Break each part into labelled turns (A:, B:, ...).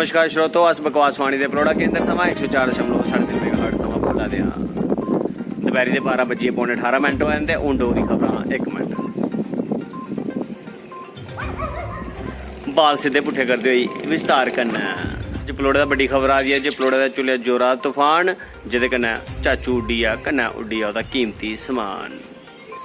A: नमस्कार श्रोतो, अस बकवास वाणी के परोड़ा केंद्र थमा 104.3 मेगाहर्ट्ज थमा बोला दे हाँ। दोपहरी के 12 बजे पौने 18 मिनट होए ते हूँ डोगरी खबर 1 मिनट। बाल सीधे पुट्ठे करते हुए विस्तार करना जपलोड़े का बड़ी खबर आ रही है। जपलोड़े का चुलिया जोरा तूफान जिदे कन्नै चाचू उड्डिया कन्नै उड्डिया ओहदा कीमती समान।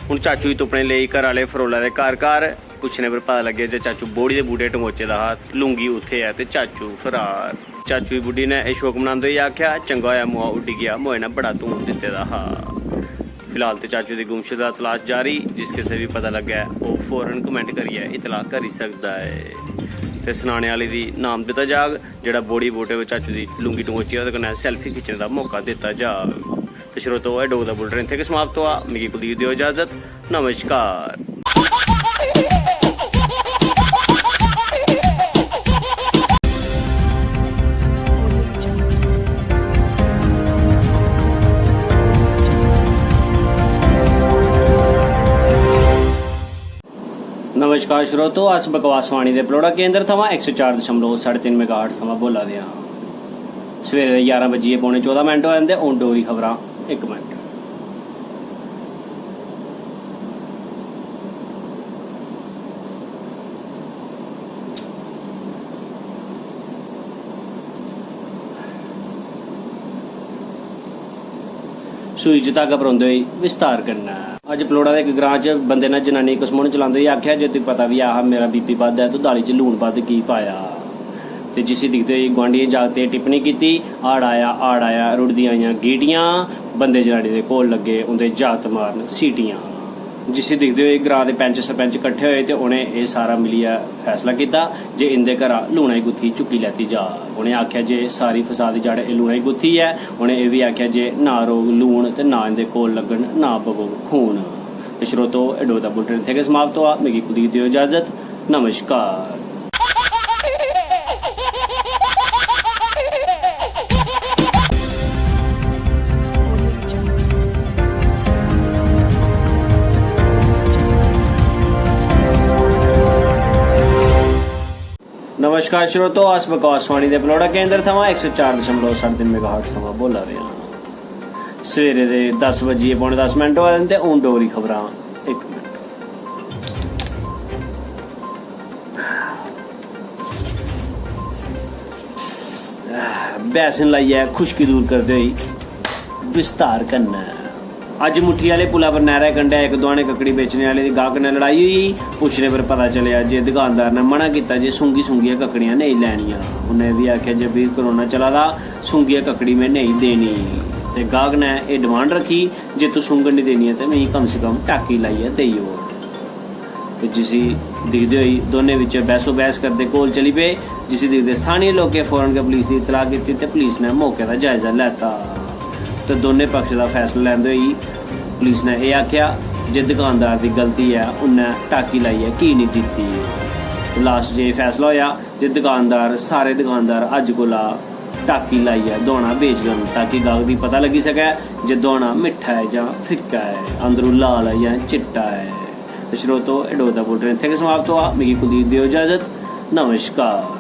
A: हुण चाचू ही तुप्पने लेई घर आह्ले फरोला दे घर पुछने पर पता लगे जे चाचू बोड़ी दे बूटे टंगोचे दा हा, लुंगी उत्थे है ते चाचू फरार। चाचू की बुड्ढी ने शौक मनांदे होई आख्या चंगा होया मुआ उड्डी गया, मोए ने बड़ा धूम दित्ते दा हा। फिलहाल तो चाचू की गुमशुदा तलाश जारी, जिस किसे भी पता लगे वो फौरन कमेंट करिए इतला करी सकदा है ते सनाने वाले दी नाम दिता जाग जेड़ा बोड़ी बूटे चाचू की लुंगी टंगोची ओहदे कन्नै सैल्फी खिच्चने का मौका दिता जाग। तो श्रोतो डोग दा बुलेटिन इत्थे समाप्त हुआ। मिगी कुलदीप दिओ इजाजत, नमस्कार। नमस्कार श्रोतो, अस बकवास वाणी के परोड़ा केंद्र थमा 104.3 मेगाहर्ट्ज थमा बोला दे हाँ। सवेरे 11 बजे पौने 14 मिनट होए ते हूँ डोगरी खबरां 1 मिनट। सूई च धागा परोंदे होई विस्तार करना। अज पलोड़ा के एक ग्रां च बंदे ने जनानी कसमुन चलांदे होई आख्या जे तुगी पता भी आ मेरा बीपी बद्ध है तो दाली च लून बद्ध की पाया। ते जिसी दिखदे होई गुआंढियें जागते टिप्पणी कीती आड़ आया रुड़दियां आइयां गीटियां, बंदे जनानी दे कोल लगे उंदे जागत मारन सीटियां। जिसी दिखदे होई ग्रां दे पैंच सरपंच कट्ठे होए ते उनें ये सारा मिलियै फैसला किया जे इंदे घरा लूना दी गुत्थी चुक्की लैती जा। उनें आख्या जे सारी फसाद दी जड़ लूना दी गुत्थी है। उनें ये भी आख्या जे ना रोग लून ते ना इंदे कोल लगन ना बगोग खून। ते श्रोतो डोग दा बुलेटिन इत्थे समाप्त हुआ। मिगी कुलदीप दिओ इजाजत, नमस्कार। नमस्कार श्रोतो, अस बकवास वाणी के पलोड़ा केंद्र थमा 104.3 मेगाहर्ट्ज थमा बोला रहे हैं। सवेरे दे 10 बजे पौने 10 मिनट होए ते हूँ डोगरी खबरां 1 मिनट। बैसन लाइयै खुश्की दूर करते हुई विस्तार करना। अज मुट्ठी वाले पुला पर नहरा कंढे एक दुआने ककड़ी बेचने वाले दी गाहक ने लड़ाई हुई। पुछने पर पता चलिया जे दुकानदार ने मना किया जे सूंगी ककड़ियां नहीं लैनियां। उन्हें भी आख्या जे भी कोरोना चला दा सूंगी ककड़ी में नहीं देनी। ते गाहक ने यह डिमांड रखी जे तू सूंगन नहीं देनी है तो मैं कम से कम टाकी लाइए देइयो। ते जिसी दिखदे होई दोनों बिच बहसो बहस करते कोल चली पे। जिसी दिखदे स्थानीय लोगों फौरन के पुलिस की इतला की ते पुलिस ने मौके का जायजा लैता। तो दोनों पक्ष का फैसला लैंदे होई पुलिस ने यह आख्या जे दुकानदार की गलती है उन्हें टाकी लाइए की नहीं दी। लास्ट जे फैसला होया जे सारे दुकानदार अज कोला टाकी लाइए दौना बेचगन ताकि गाहक की पता लगी सके जे दौना मिठा है या फिक्का है, अंदरों लाल है या चिट्टा है। तो श्रोतो डोग दा बुलेटिन इत्थे समाप्त हुआ। मिगी कुलदीप दिओ इजाजत, नमस्कार।